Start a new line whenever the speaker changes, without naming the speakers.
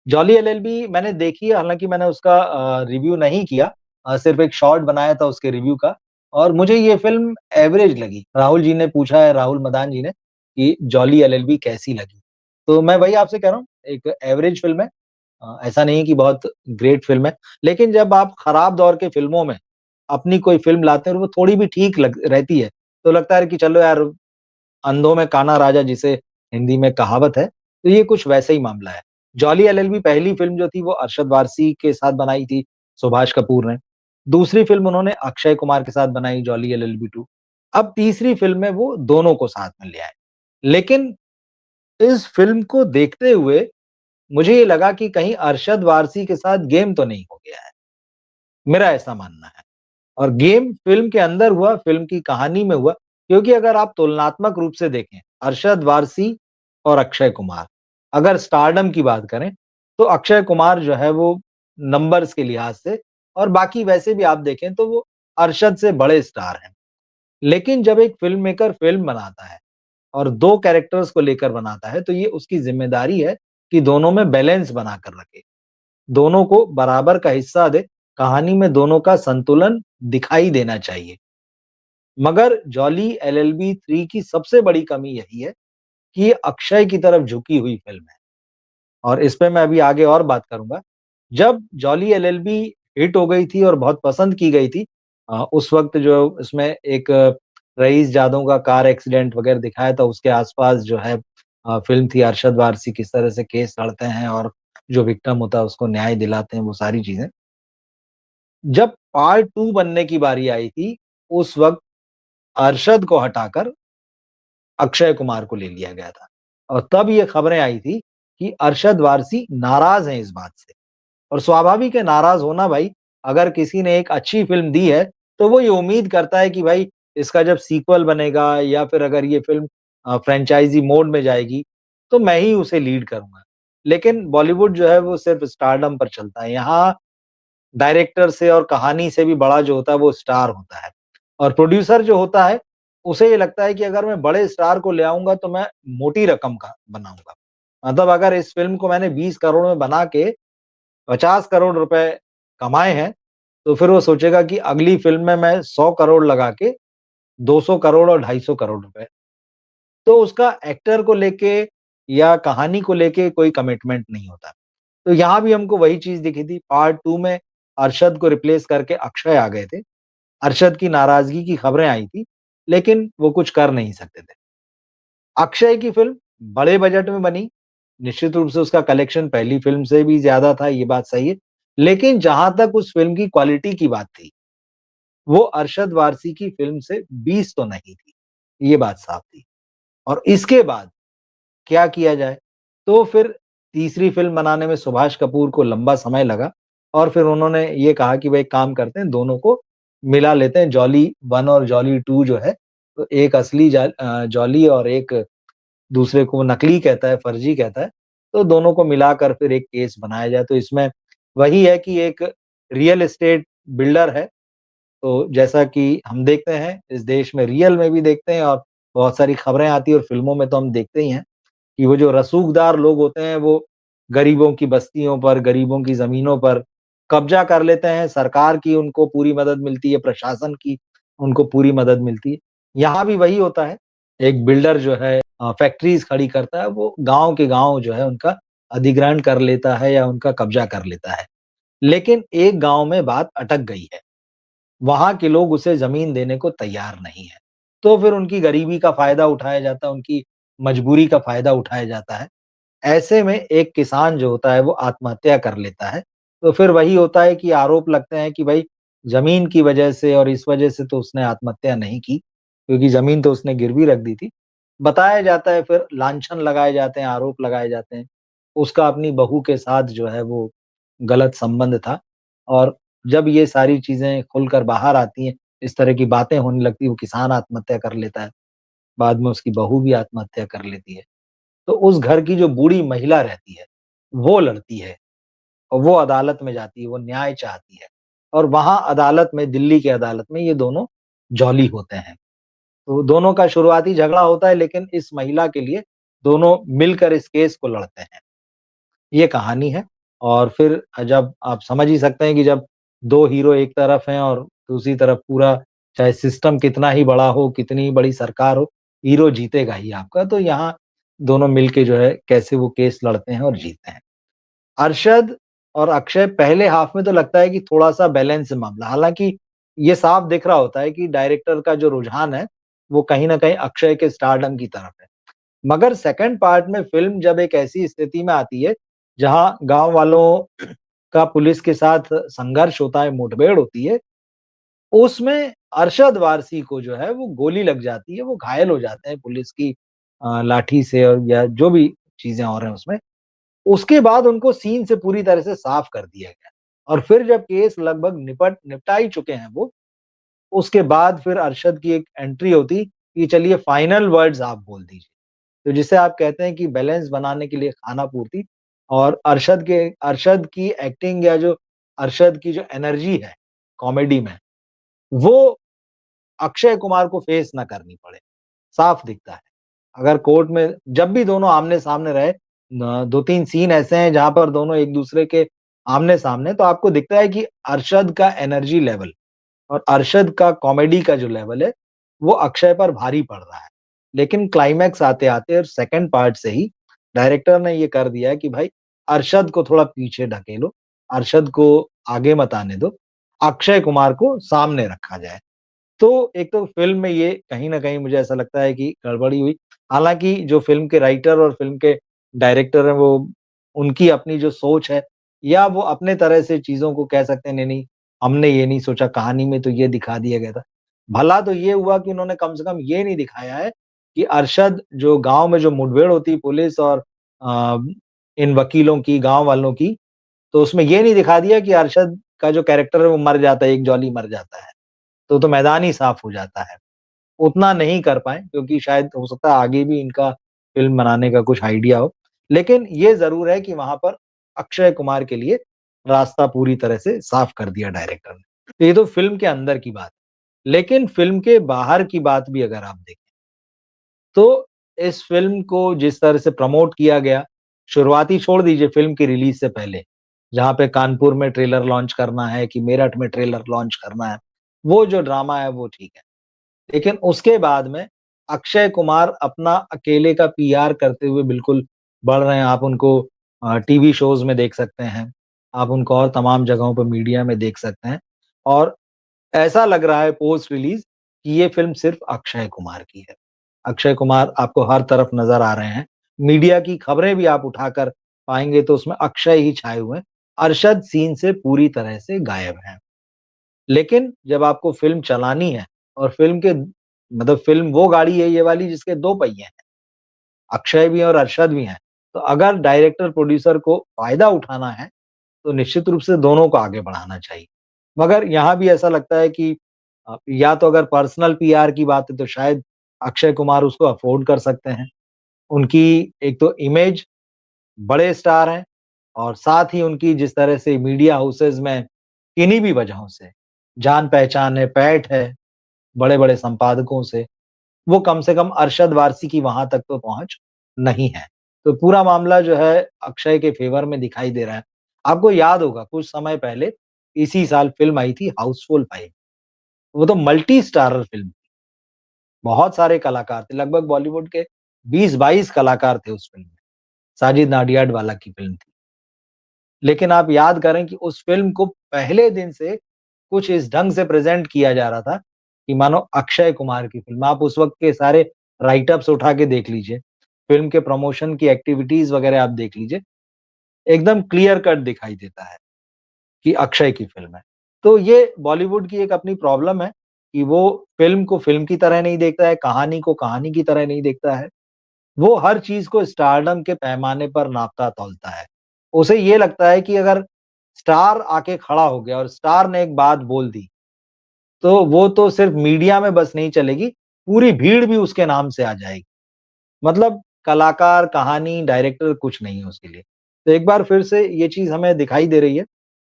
Jolly LLB मैंने देखी है, हालाँकि मैंने उसका रिव्यू नहीं किया। सिर्फ़ एक शॉर्ट बनाया था उसके रिव्यू का और मुझे ये फ़िल्म एवरेज लगी। राहुल जी ने पूछा है, राहुल मदान जी ने कि जॉली एलएलबी कैसी लगी? तो मैं वही आपसे कह रहा हूँ, एक एवरेज फ़िल्म है। ऐसा नहीं है कि बहुत ग्रेट फ़िल्म है, लेकिन जब आप खराब दौर के फ़िल्मों में अपनी कोई फ़िल्म लाते हैं और वो थोड़ी भी ठीक लग रहती है, तो लगता है कि चलो यार, अंधों में काना राजा जिसे हिंदी में कहावत है, तो ये कुछ वैसा ही मामला है। जॉली एलएलबी पहली फ़िल्म जो थी वो अरशद वारसी के साथ बनाई थी, सुभाष कपूर ने। दूसरी फ़िल्म उन्होंने अक्षय कुमार के साथ बनाई जॉली एलएलबी 2। अब तीसरी फ़िल्म में वो दोनों को साथ में ले आए। लेकिन इस फ़िल्म को देखते हुए मुझे ये लगा कि कहीं अरशद वारसी के साथ गेम तो नहीं हो गया है, मेरा ऐसा मानना है। और गेम फ़िल्म के अंदर हुआ, फ़िल्म की कहानी में हुआ, क्योंकि अगर आप तुलनात्मक रूप से देखें, अरशद वारसी और अक्षय कुमार, अगर स्टारडम की बात करें, तो अक्षय कुमार जो है वो नंबर्स के लिहाज से और बाकी वैसे भी आप देखें तो वो अरशद से बड़े स्टार हैं। लेकिन जब एक फ़िल्म मेकर फ़िल्म बनाता है और 2 कैरेक्टर्स को लेकर बनाता है, तो ये उसकी ज़िम्मेदारी है कि दोनों में बैलेंस बनाकर रखे। दोनों को बराबर का हिस्सा दे, कहानी में दोनों का संतुलन दिखाई देना चाहिए। मगर जॉली एलएलबी 3 की सबसे बड़ी कमी यही है कि ये अक्षय की तरफ झुकी हुई फ़िल्म है और इस पे मैं अभी आगे और बात करूँगा। जब जॉली एलएलबी हिट हो गई थी और बहुत पसंद की गई थी उस वक़्त जो इसमें एक रईस जादव का कार एक्सीडेंट वग़ैरह दिखाया था, उसके आस-पास जो है फ़िल्म थी अरशद वारसी किस तरह से केस लड़ते हैं और जो विक्टिम होता है उसको न्याय दिलाते हैं, वो सारी चीज़ें। जब पार्ट 2 बनने की बारी आई थी, उस वक़्त अरशद को हटाकर अक्षय कुमार को ले लिया गया था और तब ये खबरें आई थी कि अरशद वारसी नाराज़ हैं इस बात से और स्वाभाविक है नाराज़ होना भाई, अगर किसी ने एक अच्छी फ़िल्म दी है, तो वो ये उम्मीद करता है कि भाई इसका जब सीक्वल बनेगा या फिर अगर ये फ़िल्म फ्रैंचाइज़ी मोड में जाएगी, तो मैं ही उसे लीड करूँगा। लेकिन बॉलीवुड जो है वो सिर्फ़ स्टारडम पर चलता है, यहाँ डायरेक्टर से और कहानी से भी बड़ा जो होता है वो स्टार होता है। और प्रोड्यूसर जो होता है, उसे ये लगता है कि अगर मैं बड़े स्टार को ले आऊँगा तो मैं मोटी रकम का बनाऊँगा। मतलब अगर इस फ़िल्म को मैंने 20 करोड़ में बना के 50 करोड़ रुपए कमाए हैं, तो फिर वो सोचेगा कि अगली फ़िल्म में मैं 100 करोड़ लगा के 200 करोड़ और 250 करोड़ रुपए। तो उसका एक्टर को लेके या कहानी को लेके कोई कमिटमेंट नहीं होता। तो यहाँ भी हमको वही चीज़ दिखी थी, पार्ट 2 में अरशद को रिप्लेस करके अक्षय आ गए थे। अरशद की नाराज़गी की खबरें आई थी, लेकिन वो कुछ कर नहीं सकते थे। अक्षय की फ़िल्म बड़े बजट में बनी, निश्चित रूप से उसका कलेक्शन पहली फ़िल्म से भी ज़्यादा था, ये बात सही है। लेकिन जहाँ तक उस फ़िल्म की क्वालिटी की बात थी, वो अरशद वारसी की फ़िल्म से 20 तो नहीं थी, ये बात साफ़ थी। और इसके बाद क्या किया जाए? तो फिर तीसरी फ़िल्म बनाने में सुभाष कपूर को लंबा समय लगा और फिर उन्होंने ये कहा कि भई एक काम करते हैं, दोनों को मिला लेते हैं, जॉली 1 और जॉली 2 जो है, तो एक असली जॉली और एक दूसरे को वो नकली कहता है, फर्जी कहता है, तो दोनों को मिलाकर फिर एक केस बनाया जाए। तो इसमें वही है कि एक रियल एस्टेट बिल्डर है, तो जैसा कि हम देखते हैं, इस देश में रियल में भी देखते हैं और बहुत सारी खबरें आती हैं और फ़िल्मों में तो हम देखते ही हैं। कि वो जो रसूखदार लोग होते हैं वो गरीबों की बस्तियों पर, गरीबों की ज़मीनों पर कब्ज़ा कर लेते हैं, सरकार की उनको पूरी मदद मिलती है, प्रशासन की उनको पूरी मदद मिलती है। यहाँ भी वही होता है, एक बिल्डर जो है फैक्ट्रीज़ खड़ी करता है, वो गाँव के गाँव जो है उनका अधिग्रहण कर लेता है या उनका कब्ज़ा कर लेता है। लेकिन एक गाँव में बात अटक गई है, वहाँ के लोग उसे ज़मीन देने को तैयार नहीं हैं। तो फिर उनकी गरीबी का फ़ायदा उठाया जाता है, उनकी मजबूरी का फ़ायदा उठाया जाता है। ऐसे में एक किसान जो होता है वो आत्महत्या कर लेता है। तो फिर वही होता है कि आरोप लगते हैं कि भई ज़मीन की वजह से और इस वजह से तो उसने आत्महत्या नहीं की, क्योंकि ज़मीन तो उसने गिरवी रख दी थी। बताया जाता है फिर लांछन लगाए जाते हैं, आरोप लगाए जाते हैं। उसका अपनी बहू के साथ जो है वो गलत संबंध था और जब ये सारी चीज़ें खुलकर बाहर आती हैं, इस तरह की बातें होने लगती हैं, वो किसान आत्महत्या कर लेता है। बाद में उसकी बहू भी आत्महत्या कर लेती है। तो उस घर की जो बूढ़ी महिला रहती है, वो लड़ती है और वो अदालत में जाती है, वो न्याय चाहती है और वहाँ अदालत में दिल्ली की अदालत में ये दोनों जॉली होते हैं। तो दोनों का शुरुआती झगड़ा होता है लेकिन इस महिला के लिए दोनों मिलकर इस केस को लड़ते हैं। ये कहानी है। और फिर जब आप समझ ही सकते हैं कि जब 2 हीरो एक तरफ हैं और दूसरी तरफ पूरा चाहे सिस्टम कितना ही बड़ा हो, कितनी ही बड़ी सरकार हो, हीरो जीतेगा ही आपका। तो यहाँ दोनों मिलके जो है कैसे वो केस लड़ते हैं और जीतते हैं। अरशद और अक्षय पहले हाफ में तो लगता है कि थोड़ा-सा बैलेंस है मामला। हालाँकि ये साफ दिख रहा होता है कि डायरेक्टर का जो रुझान है, वो कहीं न कहीं अक्षय के स्टारडम की तरफ है। मगर सेकंड पार्ट में फ़िल्म जब एक ऐसी स्थिति में आती है, जहाँ गाँव वालों का पुलिस के साथ संघर्ष होता है, मुठभेड़ होती है, उसमें अरशद वारसी को जो है वो गोली लग जाती है, वो घायल हो जाते हैं पुलिस की लाठी से और या जो भी चीज़ें हो रहे हैं उसमें। उसके बाद उनको सीन से पूरी तरह से साफ कर दिया गया और फिर जब केस लगभग निपटा ही चुके हैं वो, उसके बाद फिर अरशद की एक एंट्री होती कि चलिए फाइनल वर्ड्स आप बोल दीजिए। तो जिसे आप कहते हैं कि बैलेंस बनाने के लिए खाना-पूर्ति और अरशद की एक्टिंग या जो अरशद की जो एनर्जी है कॉमेडी में, वो अक्षय कुमार को फेस ना करनी पड़े, साफ दिखता है। अगर कोर्ट में जब भी दोनों आमने-सामने रहे 2-3 सीन ऐसे हैं जहाँ पर दोनों एक-दूसरे के आमने-सामने तो आपको दिखता है कि अरशद का एनर्जी लेवल और अरशद का कॉमेडी का जो लेवल है, वो अक्षय पर भारी पड़ रहा है। लेकिन क्लाइमैक्स आते-आते और सेकंड पार्ट से ही डायरेक्टर ने ये कर दिया है कि भाई अरशद को थोड़ा पीछे ढकेलो, अरशद को आगे मत आने दो, अक्षय कुमार को सामने रखा जाए। तो एक तो फ़िल्म में ये कहीं न कहीं मुझे ऐसा लगता है कि गड़बड़ी हुई। हालाँकि जो फ़िल्म के राइटर और फ़िल्म के डायरेक्टर हैं वो उनकी अपनी जो सोच है या वो अपने तरह से चीज़ों को कह सकते हैं नहीं, हमने ये नहीं सोचा कहानी में तो ये दिखा दिया गया था। भला तो ये हुआ कि उन्होंने कम से कम ये नहीं दिखाया है कि अरशद जो गाँव में जो मुठभेड़ होती है पुलिस और अ, इन वकीलों की, गाँव वालों की, तो उसमें ये नहीं दिखा दिया कि अरशद का जो कैरेक्टर है वो मर जाता है, एक जॉली मर जाता है। तो मैदान ही साफ हो जाता है। उतना नहीं कर पाए क्योंकि शायद हो सकता है आगे भी इनका फ़िल्म बनाने का कुछ आइडिया हो। लेकिन ये ज़रूर है कि वहाँ पर अक्षय कुमार के लिए रास्ता पूरी तरह से साफ कर दिया डायरेक्टर ने। तो ये तो फ़िल्म के अंदर की बात है। लेकिन फ़िल्म के बाहर की बात भी अगर आप देखें, तो इस फ़िल्म को जिस तरह से प्रमोट किया गया, शुरुआती छोड़ दीजिए फ़िल्म की रिलीज़ से पहले, जहाँ पे कानपुर में ट्रेलर लॉन्च करना है कि मेरठ में ट्रेलर लॉन्च करना है, वो जो ड्रामा है वो ठीक है। लेकिन उसके बाद में अक्षय कुमार अपना अकेले का पीआर करते हुए बिल्कुल बढ़ रहे हैं। आप उनको टीवी शोज़ में देख सकते हैं। आप उनको और तमाम जगहों पे मीडिया में देख सकते हैं और ऐसा लग रहा है पोस्ट रिलीज़ कि ये फ़िल्म सिर्फ़ अक्षय कुमार की है। अक्षय कुमार आपको हर तरफ नज़र आ रहे हैं। मीडिया की खबरें भी आप उठाकर पाएँगे तो उसमें अक्षय ही छाए हुए हैं। अरशद सीन से पूरी तरह से गायब हैं। लेकिन जब आपको फ़िल्म चलानी है और फ़िल्म के मतलब फ़िल्म वो गाड़ी है ये वाली जिसके 2 पहिए हैं, अक्षय भी हैं और अरशद भी हैं। तो अगर डायरेक्टर, प्रोड्यूसर को फ़ायदा उठाना है, तो निश्चित रूप से दोनों को आगे बढ़ाना चाहिए। मगर यहाँ भी ऐसा लगता है कि या तो अगर पर्सनल पीआर की बात है तो शायद अक्षय कुमार उसको अफ़ोर्ड कर सकते हैं। उनकी एक तो इमेज, बड़े स्टार हैं और साथ ही उनकी जिस तरह से मीडिया हाउसेज़ में किन्हीं भी वजहों से जान-पहचान है, पैठ है बड़े-बड़े संपादकों से कम अरशद वारसी की वहाँ तक तो पहुँच नहीं है। तो पूरा मामला जो है अक्षय के फ़ेवर में दिखाई दे रहा है। आपको याद होगा कुछ समय पहले इसी साल फ़िल्म आई थी हाउसफुल 5 वो तो मल्टी स्टारर फ़िल्म थी। बहुत सारे कलाकार थे, लगभग बॉलीवुड के 20-22 कलाकार थे उस फ़िल्म में। साजिद नाडियाडवाला की फ़िल्म थी। लेकिन आप याद करें कि उस फ़िल्म को पहले दिन से कुछ इस ढंग से प्रेज़ेंट किया जा रहा था कि मानो अक्षय कुमार की फ़िल्म। आप उस वक़्त के सारे राइट-अप्स उठा के देख लीजिए। फ़िल्म के प्रमोशन की एक्टिविटीज़ वग़ैरह आप देख लीजिए। एकदम क्लियर कट दिखाई देता है कि अक्षय की फ़िल्म है। तो ये बॉलीवुड की एक अपनी प्रॉब्लम है कि वो फ़िल्म को फ़िल्म की तरह नहीं देखता है, कहानी को कहानी की तरह नहीं देखता है। वो हर चीज़ को स्टारडम के पैमाने पर नापता-तौलता है। उसे ये लगता है कि अगर स्टार आके खड़ा हो गया और स्टार ने एक बात बोल दी, तो वो तो सिर्फ़ मीडिया में बस नहीं चलेगी, पूरी भीड़ भी उसके नाम से आ जाएगी। मतलब कलाकार, कहानी, डायरेक्टर कुछ नहीं है उसके लिए। तो एक बार फिर से ये चीज़ हमें दिखाई दे रही है